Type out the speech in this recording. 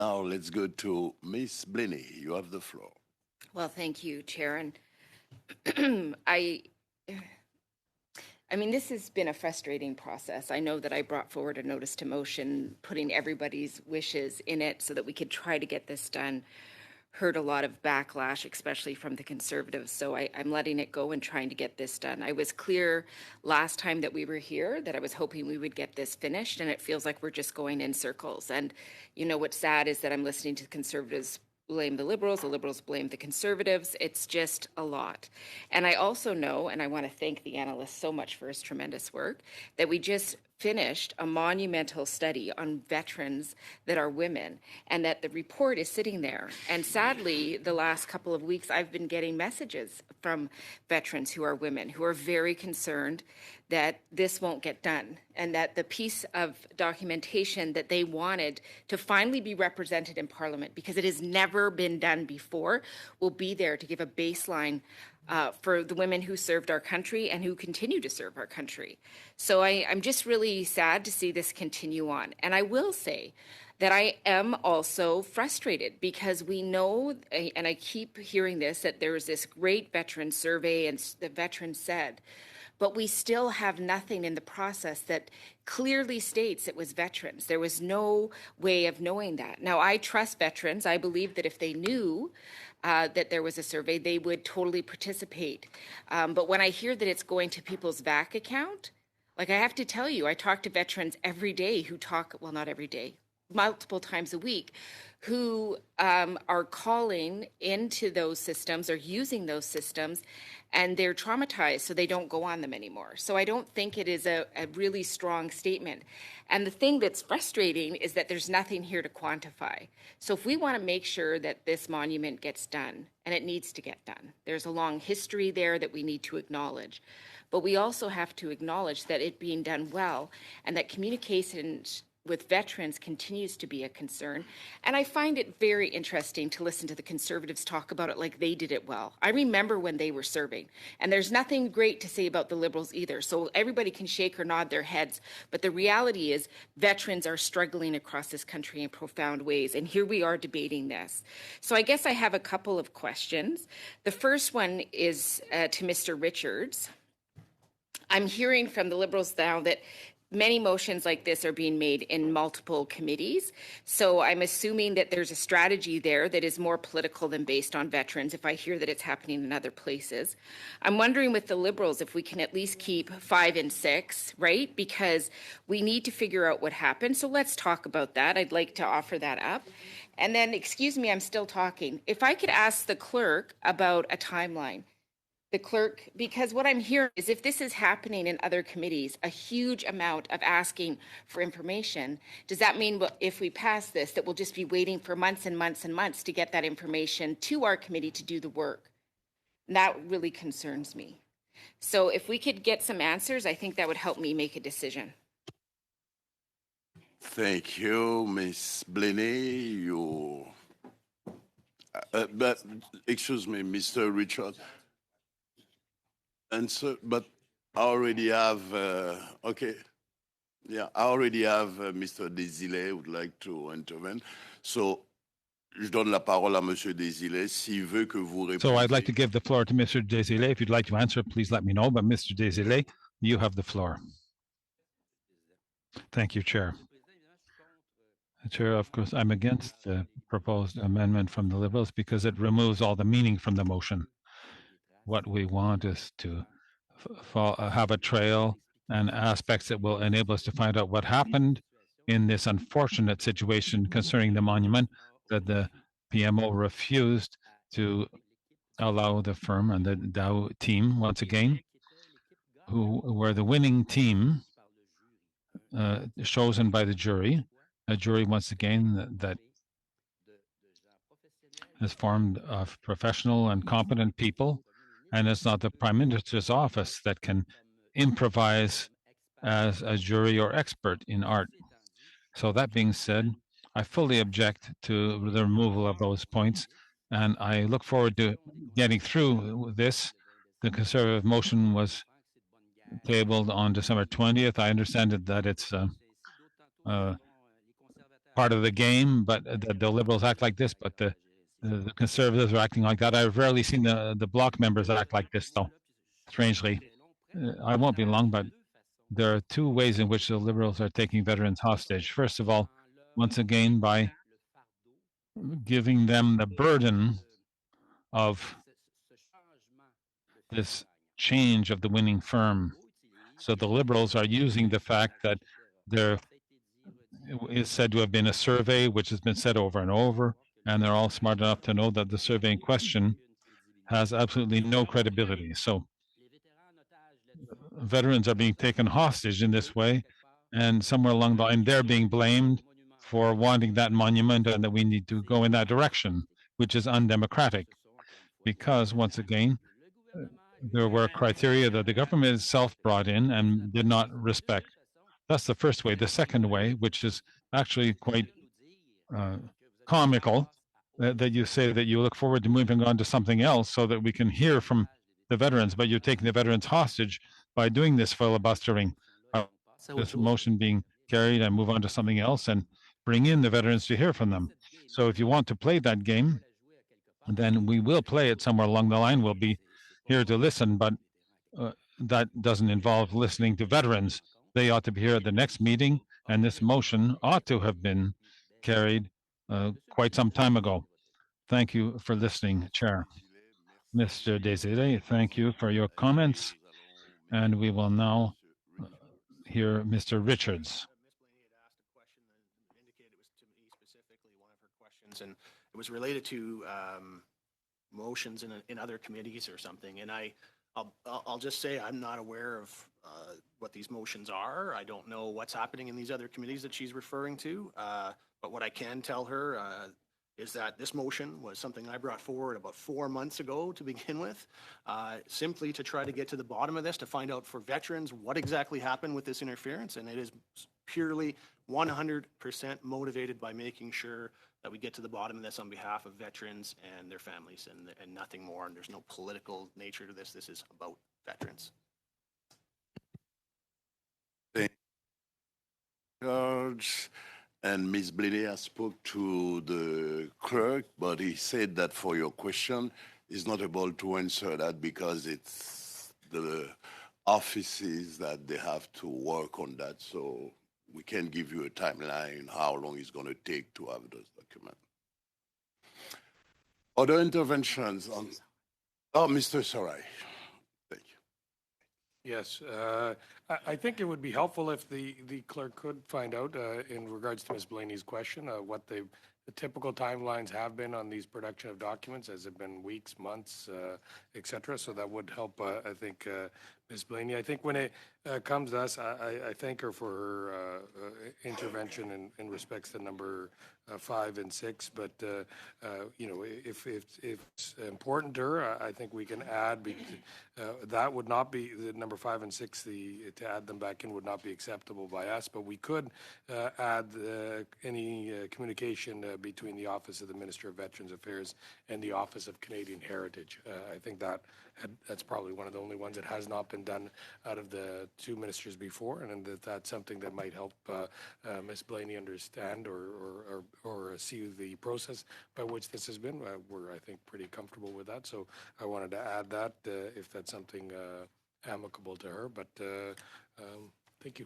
Now let's go to Miss Blaney. You have the floor. Well, thank you, Chair. And I mean, this has been a frustrating process. I know that I brought forward a notice to motion, putting everybody's wishes in it so that we could try to get this done. Heard a lot of backlash, especially from the Conservatives. So I'm letting it go and trying to get this done. I was clear last time that we were here that I was hoping we would get this finished, and it feels like we're just going in circles. And you know what's sad is that I'm listening to the Conservatives blame the Liberals blame the Conservatives. It's just a lot. And I also know, and I want to thank the analyst so much for his tremendous work, that we just finished a monumental study on veterans that are women, and that the report is sitting there. And sadly, the last couple of weeks, I've been getting messages from veterans who are women who are very concerned that this won't get done, and that the piece of documentation that they wanted to finally be represented in Parliament, because it has never been done before, will be there to give a baseline for the women who served our country and who continue to serve our country. So I'm just really sad to see this continue on. And I will say that I am also frustrated because we know, and I keep hearing this, that there was this great veteran survey and the veterans said, but we still have nothing in the process that clearly states it was veterans. There was no way of knowing that. Now, I trust veterans. I believe that if they knew that there was a survey, they would totally participate. But when I hear that it's going to people's VAC account, like I have to tell you, I talk to veterans every day who talk, well, not every day, multiple times a week, who are calling into those systems or using those systems, and they're traumatized, so they don't go on them anymore. So I don't think it is a really strong statement. And the thing that's frustrating is that there's nothing here to quantify. So if we want to make sure that this monument gets done, and it needs to get done, there's a long history there that we need to acknowledge. But we also have to acknowledge that it being done well, and that communications with veterans continues to be a concern. And I find it very interesting to listen to the Conservatives talk about it like they did it well. I remember when they were serving, and there's nothing great to say about the Liberals either. So everybody can shake or nod their heads. But the reality is veterans are struggling across this country in profound ways. And here we are debating this. So I guess I have a couple of questions. The first one is to Mr. Richards. I'm hearing from the Liberals now that many motions like this are being made in multiple committees. So I'm assuming that there's a strategy there that is more political than based on veterans, if I hear that it's happening in other places. I'm wondering with the Liberals if we can at least keep 5 and 6, right? Because we need to figure out what happened. So let's talk about that. I'd like to offer that up. And then, excuse me, I'm still talking. If I could ask the clerk about a timeline. The clerk, because what I'm hearing is if this is happening in other committees, a huge amount of asking for information, does that mean if we pass this, that we'll just be waiting for months and months and months to get that information to our committee to do the work? And that really concerns me. So if we could get some answers, I think that would help me make a decision. Thank you, Miss Blaney. But excuse me, Mr. Richard. Answer, but I already have, okay. Yeah, I already have Mr. Desilets who would like to intervene. So, je donne la parole à Monsieur Desilets s'il veut que vous répondiez. So I'd like to give the floor to Mr. Desilets. If you'd like to answer, please let me know. But Mr. Desilets, you have the floor. Thank you, Chair. Chair, of course, I'm against the proposed amendment from the Liberals because it removes all the meaning from the motion. What we want is to have a trail and aspects that will enable us to find out what happened in this unfortunate situation concerning the monument, that the PMO refused to allow the firm and the Dow team, once again, who were the winning team chosen by the jury, a jury, once again, that is formed of professional and competent people. And it's not the Prime Minister's office that can improvise as a jury or expert in art. So that being said, I fully object to the removal of those points, and I look forward to getting through this. The Conservative motion was tabled on December 20th. I understand that it's part of the game, but the Liberals act like this, but the Conservatives are acting like that. I've rarely seen the Bloc members act like this, though, strangely. I won't be long, but there are two ways in which the Liberals are taking veterans hostage. First of all, once again, by giving them the burden of this change of the winning firm. So the Liberals are using the fact that there is said to have been a survey, which has been said over and over, and they're all smart enough to know that the survey in question has absolutely no credibility. So veterans are being taken hostage in this way, and somewhere along the line, they're being blamed for wanting that monument and that we need to go in that direction, which is undemocratic. Because once again, there were criteria that the government itself brought in and did not respect. That's the first way. The second way, which is actually quite comical, that you say that you look forward to moving on to something else so that we can hear from the veterans, but you're taking the veterans hostage by doing this filibustering, this motion being carried, and move on to something else and bring in the veterans to hear from them. So if you want to play that game, then we will play it somewhere along the line. We'll be here to listen, but that doesn't involve listening to veterans. They ought to be here at the next meeting, and this motion ought to have been carried quite some time ago. Thank you for listening, Chair. Mr. Desiree, thank you for your comments, and we will now hear Mr. Richards. And it was related to motions in other committees or something. And I'll just say I'm not aware of what these motions are. I don't know what's happening in these other committees that she's referring to. But what I can tell her is that this motion was something I brought forward about 4 months ago to begin with, simply to try to get to the bottom of this, to find out for veterans what exactly happened with this interference. And it is purely 100% motivated by making sure that we get to the bottom of this on behalf of veterans and their families, and nothing more. And there's no political nature to this. This is about veterans. Thank you, George. And Ms. Blaney, I spoke to the clerk, but he said that for your question, he's not able to answer that because it's the offices that they have to work on that. So we can't give you a timeline, how long it's going to take to have those documents. Other interventions on, Mr. Sarai. Thank you. Yes, I think it would be helpful if the clerk could find out in regards to Ms. Blaney's question, what the typical timelines have been on these production of documents. Has it been weeks, months, et cetera? So that would help, I think, Ms. Blaney. I think when it comes to us, I thank her for her intervention in respects to number 5 and 6. But you know, if it's important to her, I think we can add. That would not be the number 5 and 6. To add them back in would not be acceptable by us. But we could add any communication between the Office of the Minister of Veterans Affairs and the Office of Canadian Heritage. I think that's probably one of the only ones that has not been done out of the two ministers before, and that's something that might help Ms. Blaney understand or see the process by which this has been. We're, I think, pretty comfortable with that. So I wanted to add that if that's something amicable to her. But thank you.